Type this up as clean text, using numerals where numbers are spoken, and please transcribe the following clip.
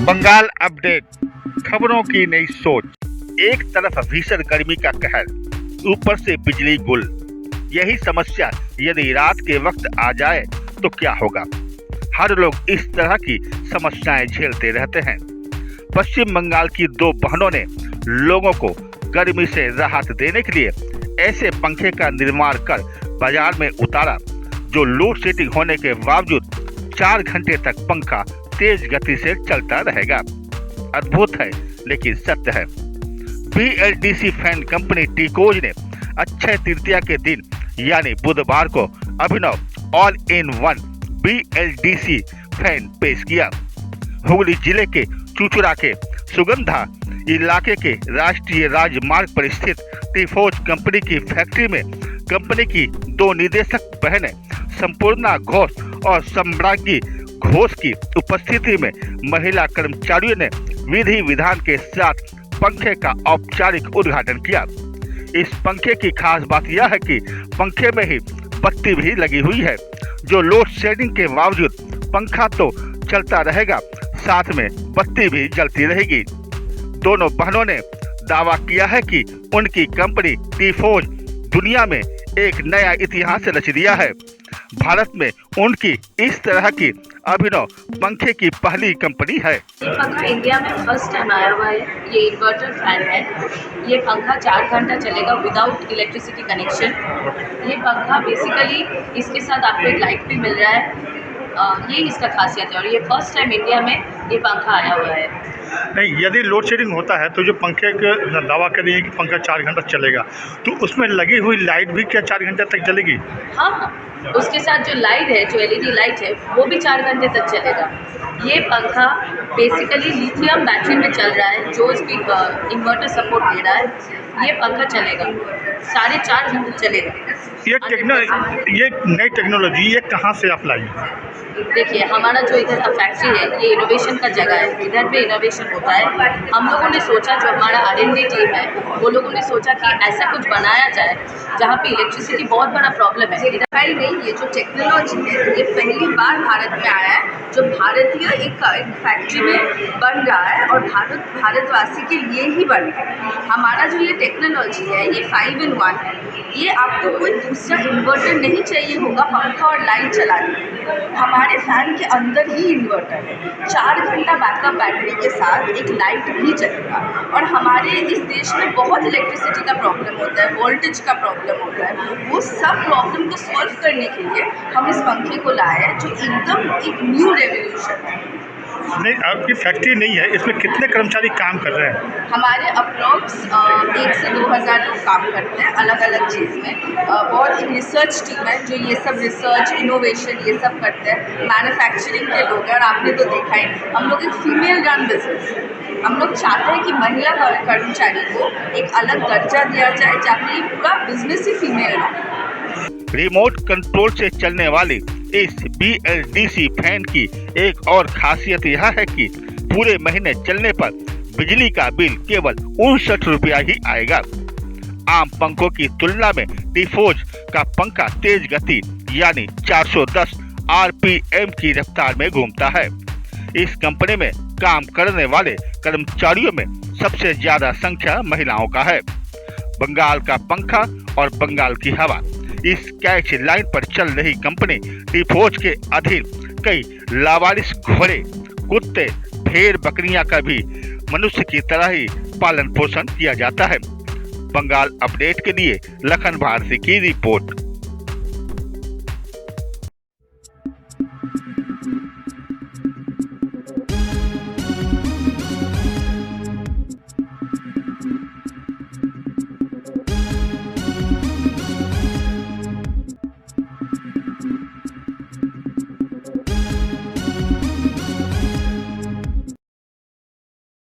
Bengal update, खबरों की नई सोच। एक तरफ भीषण गर्मी का कहर, ऊपर से बिजली गुल। यही समस्या यदि रात के वक्त आ जाए तो क्या होगा। हर लोग इस तरह की समस्याएं झेलते रहते हैं। पश्चिम बंगाल की दो बहनों ने लोगों को गर्मी से राहत देने के लिए ऐसे पंखे का निर्माण कर बाजार में उतारा जो लोड शेडिंग होने के बावजूद 4 घंटे तक पंखा तेज गति से चलता रहेगा। अद्भुत है लेकिन सत्य है। BLDC फैन कंपनी टीकोज ने अक्षय तृतीया के दिन यानी बुधवार को अभिनव all in one BLDC fan पेश किया। हुगली जिले के चुचुड़ा के सुगंधा इलाके के राष्ट्रीय राजमार्ग पर स्थित टीफोज कंपनी की फैक्ट्री में कंपनी की दो निदेशक बहनें संपूर्णा घोष और सम्राज्ञी घोष की उपस्थिति में महिला कर्मचारियों ने विधि विधान के साथ पंखे का औपचारिक उद्घाटन किया। इस पंखे की खास बात यह है कि पंखे में ही बत्ती भी लगी हुई है, जो लोड शेडिंग के बावजूद पंखा तो चलता रहेगा, साथ में बत्ती भी जलती रहेगी। दोनों बहनों ने दावा किया है कि उनकी कंपनी टीफोज दुनिया में एक नया इतिहास रच दिया है। भारत में उनकी इस तरह की अभिनव पंखे की पहली कंपनी है। ये पंखा इंडिया में फर्स्ट टाइम आया हुआ है। ये इन्वर्टर फैन है। ये पंखा 4 घंटा चलेगा विदाउट इलेक्ट्रिसिटी कनेक्शन। ये पंखा बेसिकली इसके साथ आपको एक लाइट भी मिल रहा है। ये इसका खासियत है और ये फर्स्ट टाइम इंडिया में ये पंखा आया हुआ है। नहीं, यदि लोड शेडिंग होता है तो जो पंखे का दावा कर रही है कि पंखा 4 घंटा चलेगा, तो उसमें लगी हुई लाइट भी क्या 4 घंटे तक चलेगी? हाँ, उसके साथ जो लाइट है, जो LED लाइट है, वो भी 4 घंटे तक चलेगा। ये पंखा बेसिकली लिथियम बैटरी में चल रहा है, जो इसकी इन्वर्टर सपोर्ट दे रहा है। ये पंखा चलेगा 4.5 घंटे चलेगा। ये नई टेक्नोलॉजी ये कहाँ से आप लाई? देखिए, हमारा जो इधर का फैक्ट्री है ये इनोवेशन का जगह है। इधर पे इनोवेशन होता है। हम लोगों ने सोचा, जो हमारा R&D टीम है वो लोगों ने सोचा कि ऐसा कुछ बनाया जाए जहाँ पे इलेक्ट्रिसिटी बहुत बड़ा प्रॉब्लम है। इधर नहीं, ये जो टेक्नोलॉजी है ये पहली बार भारत में आया है, जो भारतीय एक फैक्ट्री में बन रहा है और भारतवासी के लिए ही बन रहा है। हमारा जो ये टेक्नोलॉजी है ये 5 in 1 है। ये आपको कोई दूसरा इन्वर्टर नहीं चाहिए होगा पंखा और लाइट चलाने। हमारे फैन के अंदर ही इन्वर्टर है। 4 घंटा बैकअप बैटरी के साथ एक लाइट भी चलेगा। और हमारे इस देश में बहुत इलेक्ट्रिसिटी का प्रॉब्लम होता है, वोल्टेज का प्रॉब्लम होता है। वो सब प्रॉब्लम को सॉल्व करने के लिए हम इस पंखे को लाए हैं, जो एकदम एक न्यू रेवोल्यूशन है। नहीं, आपकी फैक्ट्री नहीं है, इसमें कितने कर्मचारी काम कर रहे हैं? हमारे अप्रॉक्स 1 से 2 हज़ार लोग काम करते हैं अलग अलग चीज़ में। बहुत एक रिसर्च टीम है जो ये सब रिसर्च इनोवेशन ये सब करते हैं। मैन्युफैक्चरिंग के लोग हैं और आपने तो देखा ही, हम लोग एक फीमेल रन बिजनेस है। हम लोग चाहते हैं कि महिला कर्मचारी को एक अलग दर्जा दिया जाए, ताकि ये पूरा बिजनेस ही फीमेल है। रिमोट कंट्रोल से चलने वाली इस BLDC फैन की एक और खासियत यह है कि पूरे महीने चलने पर बिजली का बिल केवल 59 रुपया ही आएगा। आम पंखों की तुलना में टीफोज का पंखा तेज गति यानी 410 RPM की रफ्तार में घूमता है। इस कंपनी में काम करने वाले कर्मचारियों में सबसे ज्यादा संख्या महिलाओं का है। बंगाल का पंखा और बंगाल की हवा, इस कैच लाइन पर चल रही कंपनी टीफोज के अधीन कई लावारिस घोड़े, कुत्ते, भेड़, बकरियां का भी मनुष्य की तरह ही पालन पोषण किया जाता है। बंगाल अपडेट के लिए लखन भारती की रिपोर्ट।